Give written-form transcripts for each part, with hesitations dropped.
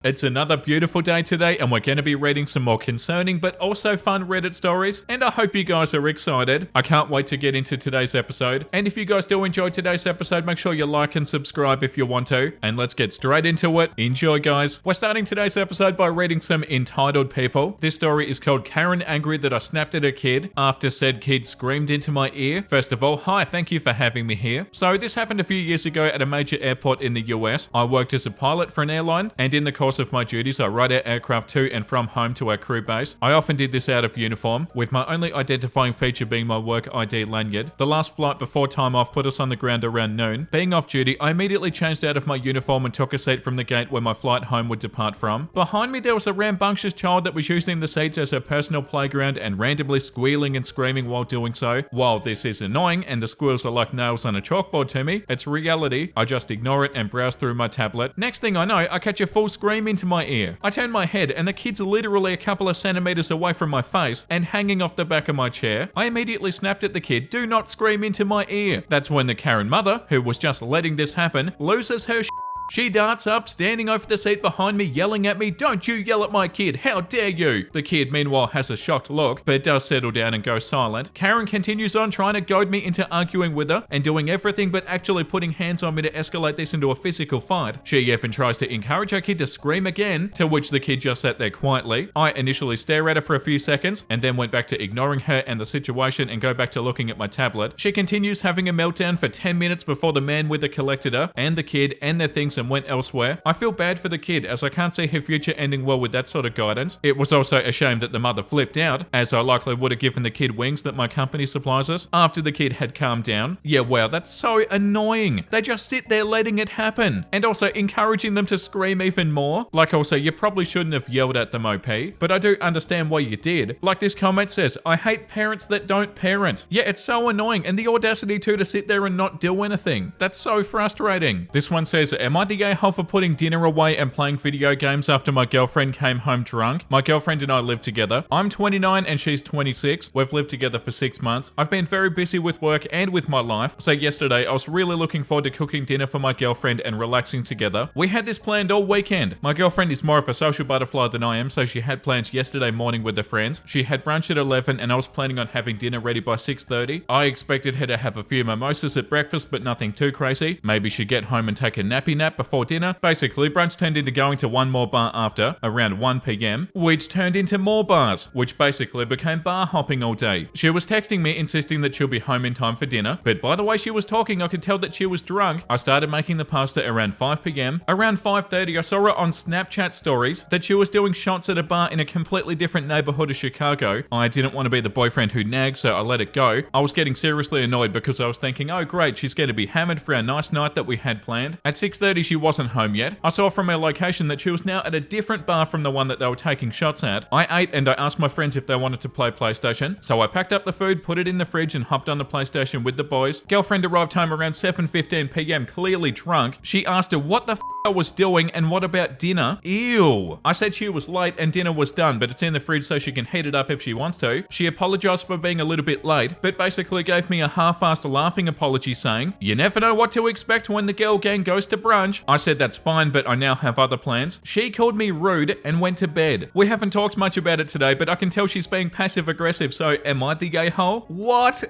It's another beautiful day today, and we're going to be reading some more concerning but also fun Reddit stories, and I hope you guys are excited. I can't wait to get into today's episode, and if you guys do enjoy today's episode, make sure you like and subscribe if you want to, and let's get straight into it. Enjoy, guys. We're starting today's episode by reading some entitled people. This story is called Karen Angry That I Snapped at a Kid After Said Kid Screamed Into My Ear. First of all, hi, thank you for having me here. So this happened a few years ago at a major airport in the US. I worked as a pilot for an airline, and in the course of my duties, I ride our aircraft to and from home to our crew base. I often did this out of uniform, with my only identifying feature being my work ID lanyard. The last flight before time off put us on the ground around noon. Being off duty, I immediately changed out of my uniform and took a seat from the gate where my flight home would depart from. Behind me, there was a rambunctious child that was using the seats as her personal playground and randomly squealing and screaming while doing so. While this is annoying and the squeals are like nails on a chalkboard to me, it's reality. I just ignore it and browse through my tablet. Next thing I know, I catch a full scream into my ear. I turn my head and the kid's literally a couple of centimeters away from my face and hanging off the back of my chair. I immediately snapped at the kid, "Do not scream into my ear." That's when the Karen mother, who was just letting this happen, loses her shit. She darts up, standing over the seat behind me, yelling at me, "Don't you yell at my kid, how dare you!" The kid, meanwhile, has a shocked look, but does settle down and go silent. Karen continues on trying to goad me into arguing with her and doing everything but actually putting hands on me to escalate this into a physical fight. She even tries to encourage her kid to scream again, to which the kid just sat there quietly. I initially stare at her for a few seconds, and then went back to ignoring her and the situation and go back to looking at my tablet. She continues having a meltdown for 10 minutes before the man with her collected her and the kid and their things and went elsewhere. I feel bad for the kid, as I can't see her future ending well with that sort of guidance. It was also a shame that the mother flipped out, as I likely would have given the kid wings that my company supplies us after the kid had calmed down. Yeah, wow, that's so annoying. They just sit there letting it happen, and also encouraging them to scream even more. Like, also, you probably shouldn't have yelled at them, OP, but I do understand why you did. Like this comment says, "I hate parents that don't parent." Yeah, it's so annoying, and the audacity too to sit there and not do anything. That's so frustrating. This one says, "Am I the a-hole for putting dinner away and playing video games after my girlfriend came home drunk? My girlfriend and I live together. I'm 29 and she's 26. We've lived together for 6 months. I've been very busy with work and with my life, so yesterday I was really looking forward to cooking dinner for my girlfriend and relaxing together. We had this planned all weekend. My girlfriend is more of a social butterfly than I am, so she had plans yesterday morning with her friends. She had brunch at 11 and I was planning on having dinner ready by 6:30. I expected her to have a few mimosas at breakfast, but nothing too crazy. Maybe she'd get home and take a nappy nap before dinner. Basically, brunch turned into going to one more bar after, around 1 p.m, which turned into more bars, which basically became bar hopping all day. She was texting me insisting that she'll be home in time for dinner, but by the way she was talking, I could tell that she was drunk. I started making the pasta around 5 p.m. Around 5:30, I saw her on Snapchat stories that she was doing shots at a bar in a completely different neighborhood of Chicago. I didn't want to be the boyfriend who nagged, so I let it go. I was getting seriously annoyed because I was thinking, oh great, she's going to be hammered for our nice night that we had planned. At 6:30, she wasn't home yet. I saw from her location that she was now at a different bar from the one that they were taking shots at. I ate and I asked my friends if they wanted to play PlayStation, so I packed up the food, put it in the fridge and hopped on the PlayStation with the boys. Girlfriend arrived home around 7:15 p.m, clearly drunk. She asked her what the I was doing and what about dinner. Ew. I said she was late and dinner was done, but it's in the fridge so she can heat it up if she wants to. She apologized for being a little bit late, but basically gave me a half-assed laughing apology saying, "You never know what to expect when the girl gang goes to brunch." I said that's fine, but I now have other plans. She called me rude and went to bed. We haven't talked much about it today, but I can tell she's being passive-aggressive, so am I the gay hole? What?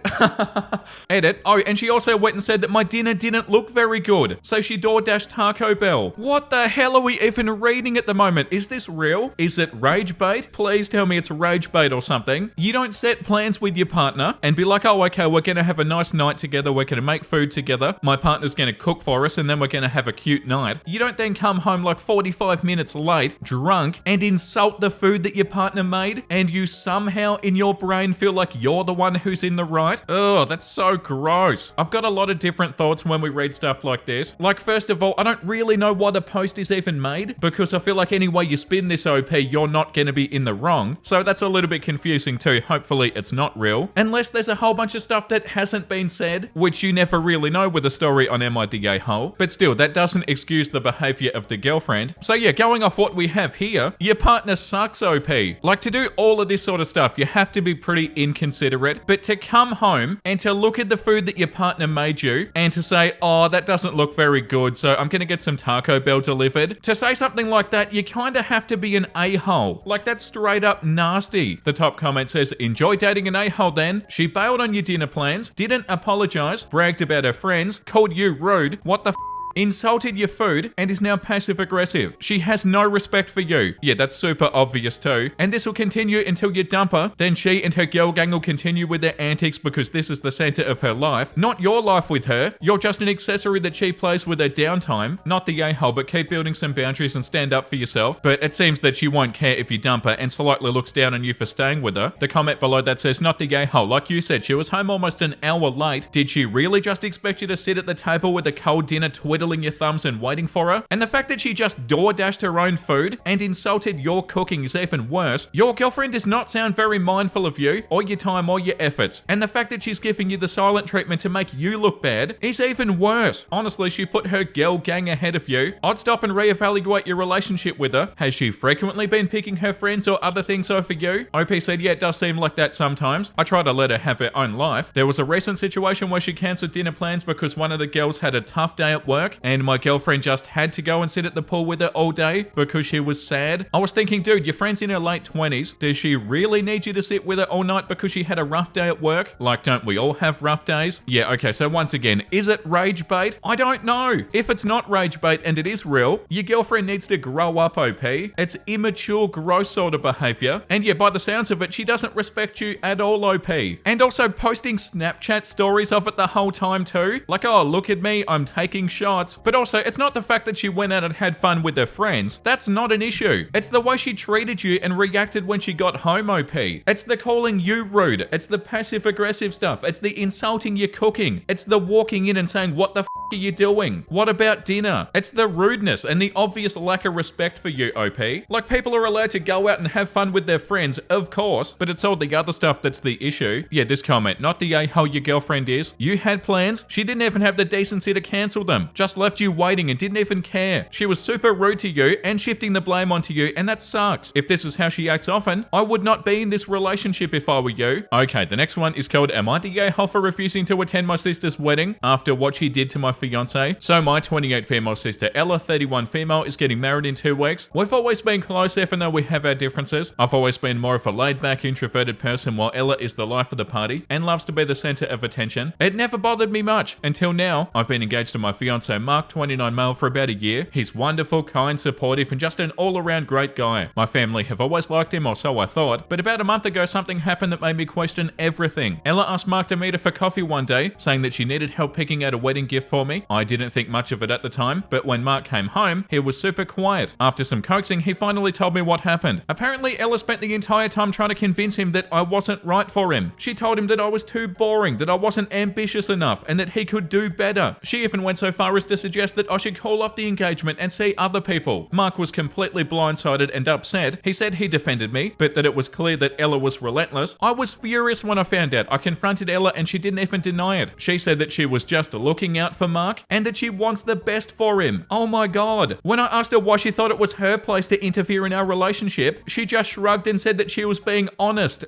Edit. Oh, and she also went and said that my dinner didn't look very good, so she door-dashed Taco Bell. What the hell are we even reading at the moment? Is this real? Is it rage bait? Please tell me it's rage bait or something. You don't set plans with your partner and be like, oh, okay, we're gonna have a nice night together, we're gonna make food together, my partner's gonna cook for us, and then we're gonna have a cute night. You don't then come home like 45 minutes late, drunk, and insult the food that your partner made, and you somehow in your brain feel like you're the one who's in the right. Oh, that's so gross. I've got a lot of different thoughts when we read stuff like this. Like, first of all, I don't really know why the post is even made, because I feel like any way you spin this OP, you're not going to be in the wrong. So that's a little bit confusing too. Hopefully it's not real. Unless there's a whole bunch of stuff that hasn't been said, which you never really know with a story on Am I the Gay Hole. But still, that doesn't doesn't excuse the behavior of the girlfriend. So yeah, going off what we have here, your partner sucks, OP. Like, to do all of this sort of stuff, you have to be pretty inconsiderate, but to come home and to look at the food that your partner made you and to say, oh, that doesn't look very good, so I'm gonna get some Taco Bell delivered. To say something like that, you kinda have to be an a-hole. Like, that's straight up nasty. The top comment says, enjoy dating an a-hole then. She bailed on your dinner plans, didn't apologize, bragged about her friends, called you rude. What the insulted your food, and is now passive-aggressive. She has no respect for you. Yeah, that's super obvious too. And this will continue until you dump her. Then she and her girl gang will continue with their antics because this is the center of her life. Not your life with her. You're just an accessory that she plays with her downtime. Not the a-hole, but keep building some boundaries and stand up for yourself. But it seems that she won't care if you dump her and slightly looks down on you for staying with her. The comment below that says, not the a-hole. Like you said, she was home almost an hour late. Did she really just expect you to sit at the table with a cold dinner twiddling your thumbs and waiting for her? And the fact that she just door-dashed her own food and insulted your cooking is even worse. Your girlfriend does not sound very mindful of you or your time or your efforts. And the fact that she's giving you the silent treatment to make you look bad is even worse. Honestly, she put her girl gang ahead of you. I'd stop and reevaluate your relationship with her. Has she frequently been picking her friends or other things over you? OP said, yeah, it does seem like that sometimes. I try to let her have her own life. There was a recent situation where she cancelled dinner plans because one of the girls had a tough day at work, and my girlfriend just had to go and sit at the pool with her all day because she was sad. I was thinking, dude, your friend's in her late 20s. Does she really need you to sit with her all night because she had a rough day at work? Like, don't we all have rough days? Yeah, okay, so once again, is it rage bait? I don't know. If it's not rage bait and it is real, your girlfriend needs to grow up, OP. It's immature, gross sort of behavior. And yeah, by the sounds of it, she doesn't respect you at all, OP. And also posting Snapchat stories of it the whole time too. Like, oh, look at me, I'm taking shots. But also, it's not the fact that she went out and had fun with her friends. That's not an issue. It's the way she treated you and reacted when she got home, OP. It's the calling you rude. It's the passive-aggressive stuff. It's the insulting your cooking. It's the walking in and saying, what the are you doing? What about dinner? It's the rudeness and the obvious lack of respect for you, OP. Like, people are allowed to go out and have fun with their friends, of course, but it's all the other stuff that's the issue. Yeah, this comment, not the a-hole your girlfriend is. You had plans. She didn't even have the decency to cancel them. Just left you waiting and didn't even care. She was super rude to you and shifting the blame onto you, and that sucks. If this is how she acts often, I would not be in this relationship if I were you. Okay, the next one is called, am I the a-hole for refusing to attend my sister's wedding after what she did to my fiance? So my 28 female sister Ella, 31 female, is getting married in 2 weeks. We've always been close even though we have our differences. I've always been more of a laid-back, introverted person while Ella is the life of the party and loves to be the center of attention. It never bothered me much until now. I've been engaged to my fiance Mark, 29 male, for about a year. He's wonderful, kind, supportive, and just an all-around great guy. My family have always liked him, or so I thought, but about a month ago something happened that made me question everything. Ella asked Mark to meet her for coffee one day, saying that she needed help picking out a wedding gift for me. I didn't think much of it at the time, but when Mark came home, he was super quiet. After some coaxing, he finally told me what happened. Apparently, Ella spent the entire time trying to convince him that I wasn't right for him. She told him that I was too boring, that I wasn't ambitious enough, and that he could do better. She even went so far as to suggest that I should call off the engagement and see other people. Mark was completely blindsided and upset. He said he defended me, but that it was clear that Ella was relentless. I was furious when I found out. I confronted Ella and she didn't even deny it. She said that she was just looking out for Mark and that she wants the best for him. Oh my god. When I asked her why she thought it was her place to interfere in our relationship, she just shrugged and said that she was being honest.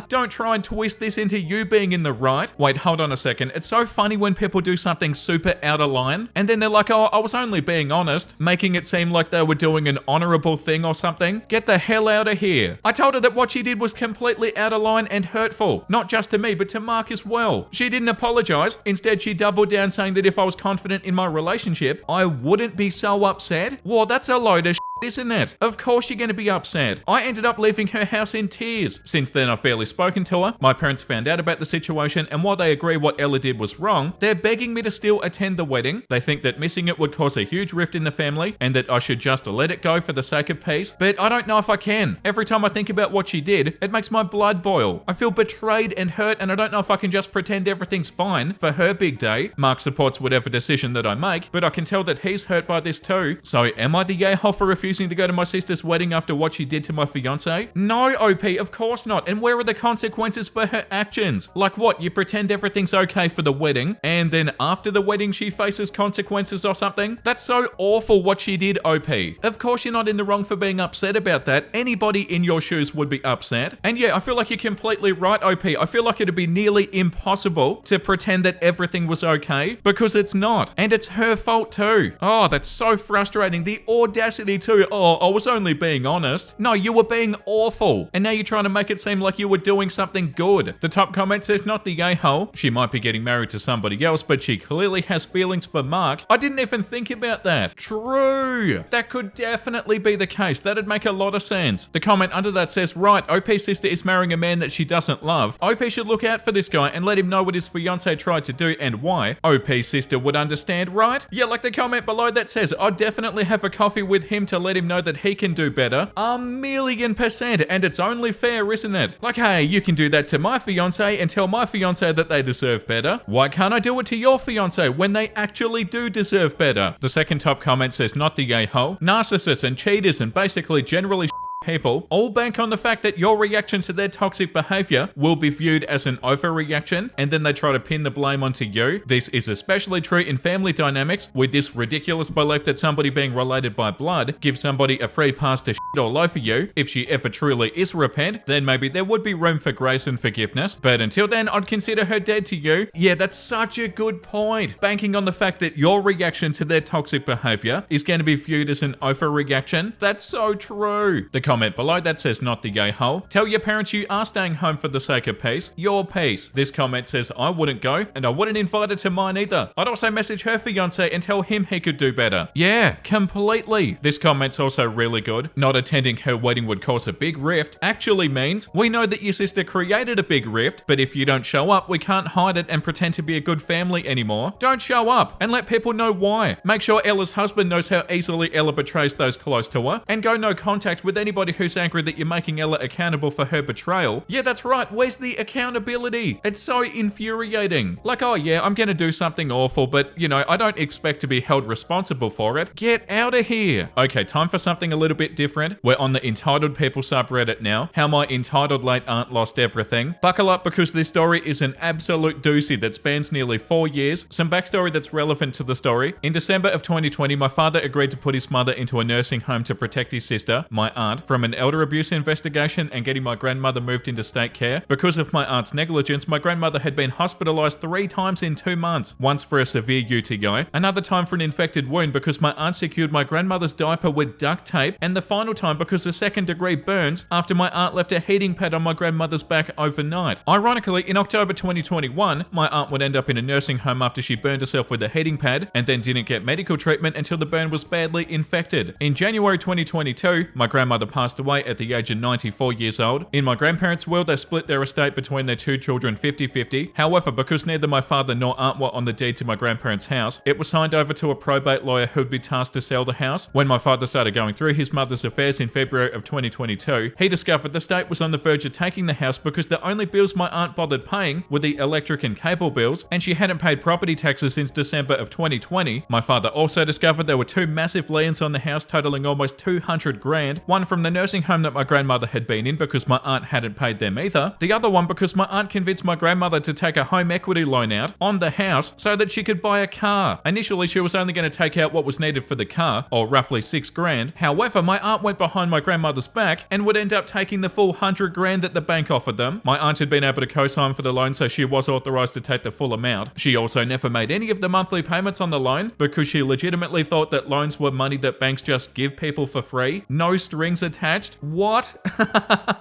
Don't try and twist this into you being in the right. Wait, hold on a second. It's so funny when people do something super out of line and then they're like, oh, I was only being honest, making it seem like they were doing an honorable thing or something. Get the hell out of here. I told her that what she did was completely out of line and hurtful, not just to me, but to Mark as well. She didn't apologize. Instead, she doubled down saying that if I was confident in my relationship, I wouldn't be so upset. Well, that's a load of shit, isn't it? Of course you're going to be upset. I ended up leaving her house in tears. Since then, I've barely spoken to her. My parents found out about the situation, and while they agree what Ella did was wrong, they're begging me to still attend the wedding. They think that missing it would cause a huge rift in the family, and that I should just let it go for the sake of peace. But I don't know if I can. Every time I think about what she did, it makes my blood boil. I feel betrayed and hurt, and I don't know if I can just pretend everything's fine for her big day. Mark supports whatever decision that I make, but I can tell that he's hurt by this too. So am I the a-hole for refusing refusing to go to my sister's wedding after what she did to my fiance? No, OP, of course not. And where are the consequences for her actions? Like what, you pretend everything's okay for the wedding, and then after the wedding she faces consequences or something? That's so awful what she did, OP. Of course you're not in the wrong for being upset about that. Anybody in your shoes would be upset. And yeah, I feel like you're completely right, OP. I feel like it'd be nearly impossible to pretend that everything was okay, because it's not. And it's her fault too. Oh, that's so frustrating. The audacity too. Oh, I was only being honest. No, you were being awful. And now you're trying to make it seem like you were doing something good. The top comment says, not the a-hole. She might be getting married to somebody else, but she clearly has feelings for Mark. I didn't even think about that. True. That could definitely be the case. That'd make a lot of sense. The comment under that says, right, OP's sister is marrying a man that she doesn't love. OP should look out for this guy and let him know what his fiance tried to do and why. OP's sister would understand, right? Yeah, like the comment below that says, I'd definitely have a coffee with him to let him know that he can do better. 1,000,000%, and it's only fair, isn't it? Like, hey, you can do that to my fiance and tell my fiance that they deserve better. Why can't I do it to your fiance when they actually do deserve better? The second top comment says, not the a-hole. Narcissists and cheaters and basically generally people all bank on the fact that your reaction to their toxic behavior will be viewed as an overreaction, and then they try to pin the blame onto you. This is especially true in family dynamics, with this ridiculous belief that somebody being related by blood gives somebody a free pass to shit all over you. If she ever truly is repent, then maybe there would be room for grace and forgiveness, but until then, I'd consider her dead to you. Yeah, that's such a good point. Banking on the fact that your reaction to their toxic behavior is going to be viewed as an overreaction. That's so true. The comment below that says, not the a-hole. Tell your parents you are staying home for the sake of peace. Your peace. This comment says, I wouldn't go, and I wouldn't invite her to mine either. I'd also message her fiance and tell him he could do better. Yeah, completely. This comment's also really good. Not attending her wedding would cause a big rift actually means we know that your sister created a big rift, but if you don't show up, we can't hide it and pretend to be a good family anymore. Don't show up and let people know why. Make sure Ella's husband knows how easily Ella betrays those close to her, and go no contact with anybody who's angry that you're making Ella accountable for her betrayal. Yeah, that's right. Where's the accountability? It's so infuriating. Like, oh yeah, I'm gonna do something awful, but you know, I don't expect to be held responsible for it. Get out of here. Okay, time for something a little bit different. We're on the entitled people subreddit now. How my entitled late aunt lost everything. Buckle up, because this story is an absolute doozy that spans nearly 4 years. Some backstory that's relevant to the story. In December of 2020, my father agreed to put his mother into a nursing home to protect his sister, my aunt, from an elder abuse investigation and getting my grandmother moved into state care. Because of my aunt's negligence, my grandmother had been hospitalized 3 times in 2 months. Once for a severe UTI, another time for an infected wound because my aunt secured my grandmother's diaper with duct tape, and the final time because of 2nd-degree burns after my aunt left a heating pad on my grandmother's back overnight. Ironically, in October 2021, my aunt would end up in a nursing home after she burned herself with a heating pad and then didn't get medical treatment until the burn was badly infected. In January 2022, my grandmother passed away at the age of 94 years old. In my grandparents' will, they split their estate between their 2 children 50-50. However, because neither my father nor aunt were on the deed to my grandparents' house, it was signed over to a probate lawyer who would be tasked to sell the house. When my father started going through his mother's affairs in February of 2022, he discovered the state was on the verge of taking the house because the only bills my aunt bothered paying were the electric and cable bills, and she hadn't paid property taxes since December of 2020. My father also discovered there were 2 massive liens on the house totaling almost 200 grand, one from the nursing home that my grandmother had been in because my aunt hadn't paid them either, the other one because my aunt convinced my grandmother to take a home equity loan out on the house so that she could buy a car. Initially, she was only going to take out what was needed for the car, or roughly 6 grand. However, my aunt went behind my grandmother's back and would end up taking the full 100 grand that the bank offered them. My aunt had been able to co-sign for the loan, so she was authorized to take the full amount. She also never made any of the monthly payments on the loan because she legitimately thought that loans were money that banks just give people for free. No strings attached. What?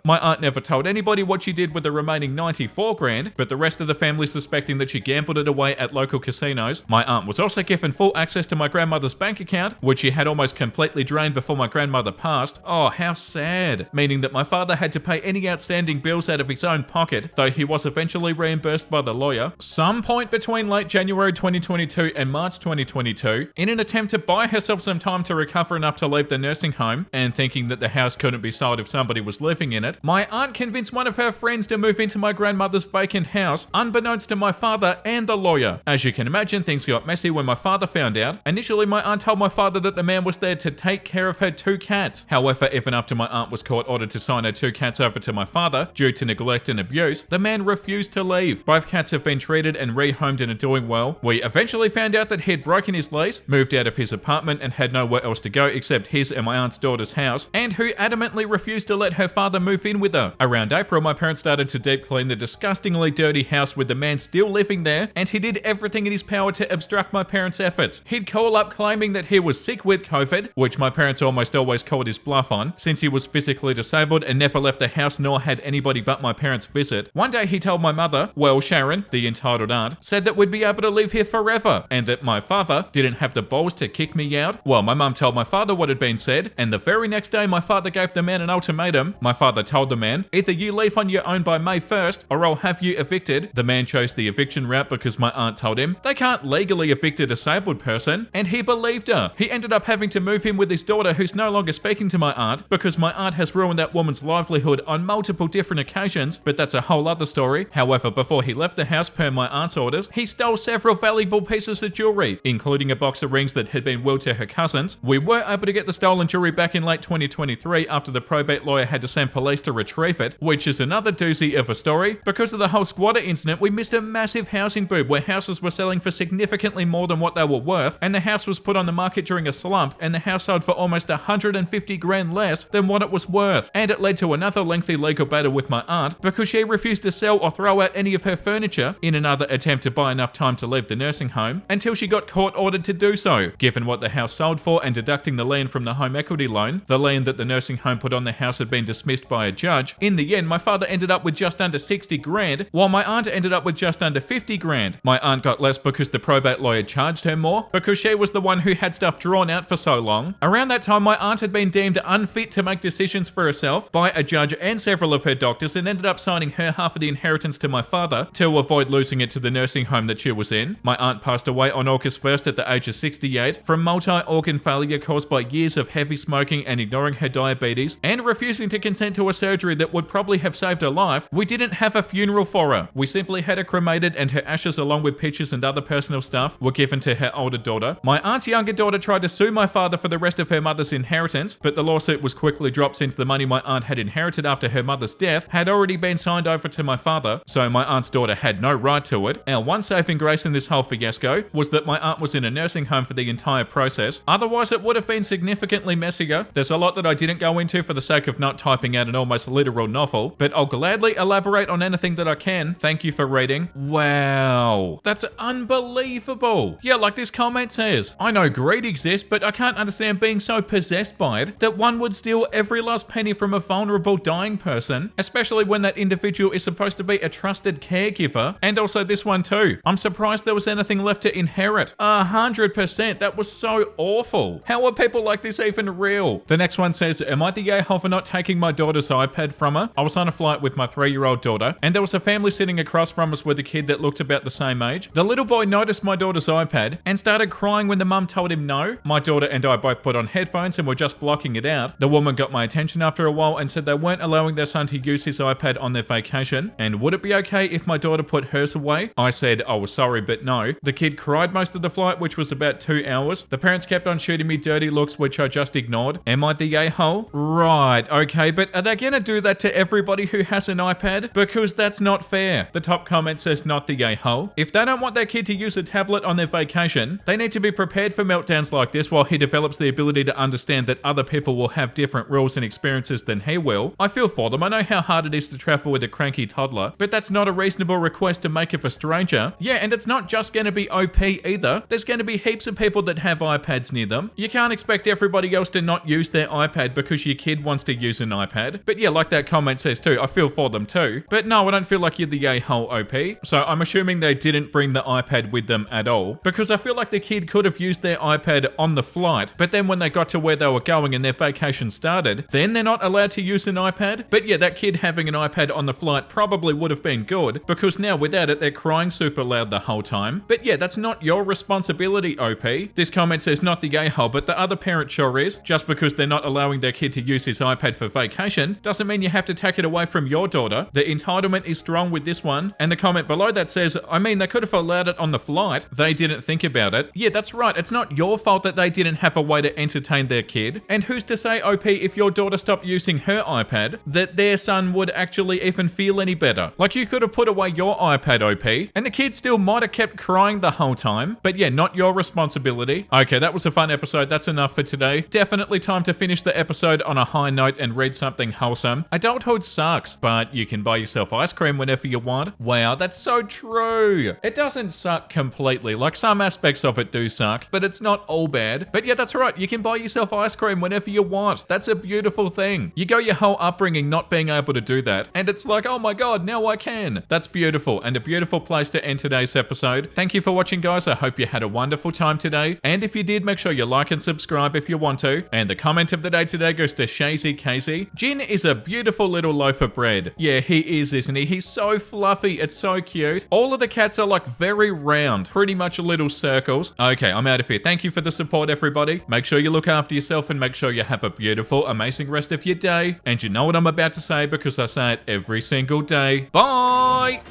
My aunt never told anybody what she did with the remaining 94 grand, but the rest of the family suspecting that she gambled it away at local casinos. My aunt was also given full access to my grandmother's bank account, which she had almost completely drained before my grandmother passed. Oh, how sad. Meaning that my father had to pay any outstanding bills out of his own pocket, though he was eventually reimbursed by the lawyer. Some point between late January 2022 and March 2022, in an attempt to buy herself some time to recover enough to leave the nursing home, and thinking that the house house couldn't be sold if somebody was living in it, my aunt convinced one of her friends to move into my grandmother's vacant house, unbeknownst to my father and the lawyer. As you can imagine, things got messy when my father found out. Initially, my aunt told my father that the man was there to take care of her 2 cats. However, even after my aunt was court ordered to sign her 2 cats over to my father due to neglect and abuse, the man refused to leave. Both cats have been treated and rehomed and are doing well. We eventually found out that he'd broken his lease, moved out of his apartment and had nowhere else to go except his and my aunt's daughter's house, and who adamantly refused to let her father move in with her. Around April, my parents started to deep clean the disgustingly dirty house with the man still living there, and he did everything in his power to obstruct my parents' efforts. He'd call up claiming that he was sick with COVID, which my parents almost always called his bluff on, since he was physically disabled and never left the house nor had anybody but my parents visit. One day he told my mother, well, Sharon, the entitled aunt, said that we'd be able to live here forever, and that my father didn't have the balls to kick me out. Well, my mum told my father what had been said, and the very next day my father gave the man an ultimatum. My father told the man, either you leave on your own by May 1st, or I'll have you evicted. The man chose the eviction route because my aunt told him they can't legally evict a disabled person, and he believed her. He ended up having to move in with his daughter, who's no longer speaking to my aunt because my aunt has ruined that woman's livelihood on multiple different occasions, but that's a whole other story. However, before he left the house per my aunt's orders, he stole several valuable pieces of jewelry, including a box of rings that had been willed to her cousins. We were able to get the stolen jewelry back in late 2023 after the probate lawyer had to send police to retrieve it, which is another doozy of a story. Because of the whole squatter incident, we missed a massive housing boom where houses were selling for significantly more than what they were worth, and the house was put on the market during a slump, and the house sold for almost 150 grand less than what it was worth. And it led to another lengthy legal battle with my aunt because she refused to sell or throw out any of her furniture in another attempt to buy enough time to leave the nursing home until she got court ordered to do so. Given what the house sold for and deducting the lien from the home equity loan, the lien that the nursing home put on the house had been dismissed by a judge. In the end, my father ended up with just under 60 grand, while my aunt ended up with just under 50 grand. My aunt got less because the probate lawyer charged her more, because she was the one who had stuff drawn out for so long. Around that time, my aunt had been deemed unfit to make decisions for herself by a judge and several of her doctors, and ended up signing her half of the inheritance to my father to avoid losing it to the nursing home that she was in. My aunt passed away on August 1st at the age of 68 from multi-organ failure caused by years of heavy smoking and ignoring her diabetes and refusing to consent to a surgery that would probably have saved her life. We didn't have a funeral for her. We simply had her cremated, and her ashes along with pictures and other personal stuff were given to her older daughter. My aunt's younger daughter tried to sue my father for the rest of her mother's inheritance, but the lawsuit was quickly dropped since the money my aunt had inherited after her mother's death had already been signed over to my father, so my aunt's daughter had no right to it. Our one saving grace in this whole fiasco was that my aunt was in a nursing home for the entire process. Otherwise, it would have been significantly messier. There's a lot that I didn't go into for the sake of not typing out an almost literal novel, but I'll gladly elaborate on anything that I can. Thank you for reading. Wow, that's unbelievable. Yeah, like this comment says, I know greed exists, but I can't understand being so possessed by it that one would steal every last penny from a vulnerable dying person, especially when that individual is supposed to be a trusted caregiver. And also this one too. I'm surprised there was anything left to inherit. 100%. That was so awful. How are people like this even real? The next one says, am I the a-hole for not taking my daughter's iPad from her? I was on a flight with my 3-year-old daughter, and there was a family sitting across from us with a kid that looked about the same age. The little boy noticed my daughter's iPad and started crying when the mum told him no. My daughter and I both put on headphones and were just blocking it out. The woman got my attention after a while and said they weren't allowing their son to use his iPad on their vacation, and would it be okay if my daughter put hers away? I said I was sorry, but no. The kid cried most of the flight, which was about 2 hours. The parents kept on shooting me dirty looks, which I just ignored. Am I the a-hole? Right, okay, but are they gonna do that to everybody who has an iPad? Because that's not fair. The top comment says not the a-hole. If they don't want their kid to use a tablet on their vacation, they need to be prepared for meltdowns like this while he develops the ability to understand that other people will have different rules and experiences than he will. I feel for them. I know how hard it is to travel with a cranky toddler, but that's not a reasonable request to make of a stranger. Yeah, and it's not just gonna be OP either. There's gonna be heaps of people that have iPads near them. You can't expect everybody else to not use their iPad because your kid wants to use an iPad. But yeah, like that comment says too, I feel for them too. But no, I don't feel like you're the a-hole OP. So I'm assuming they didn't bring the iPad with them at all, because I feel like the kid could have used their iPad on the flight, but then when they got to where they were going and their vacation started, then they're not allowed to use an iPad. But yeah, that kid having an iPad on the flight probably would have been good, because now without it, they're crying super loud the whole time. But yeah, that's not your responsibility, OP. This comment says not the a-hole, but the other parent sure is, just because they're not allowing their kid to use his iPad for vacation doesn't mean you have to take it away from your daughter. The entitlement is strong with this one. And the comment below that says, I mean, they could have allowed it on the flight. They didn't think about it. Yeah, that's right. It's not your fault that they didn't have a way to entertain their kid. And who's to say, OP, if your daughter stopped using her iPad, that their son would actually even feel any better? Like, you could have put away your iPad, OP, and the kid still might have kept crying the whole time. But yeah, not your responsibility. Okay, that was a fun episode. That's enough for today. Definitely time to finish the episode on a high note and read something wholesome. Adulthood sucks, but you can buy yourself ice cream whenever you want. Wow, that's so true. It doesn't suck completely. Like, some aspects of it do suck, but it's not all bad. But yeah, that's right. You can buy yourself ice cream whenever you want. That's a beautiful thing. You go your whole upbringing not being able to do that, and it's like, oh my god, now I can. That's beautiful, and a beautiful place to end today's episode. Thank you for watching, guys. I hope you had a wonderful time today, and if you did, make sure you like and subscribe if you want to. And the comment of the day today goes to Shazy Casey. Jin is a beautiful little loaf of bread. Yeah, he is, isn't he? He's so fluffy. It's so cute. All of the cats are like very round, pretty much little circles. Okay, I'm out of here. Thank you for the support, everybody. Make sure you look after yourself and make sure you have a beautiful, amazing rest of your day. And you know what I'm about to say because I say it every single day. Bye!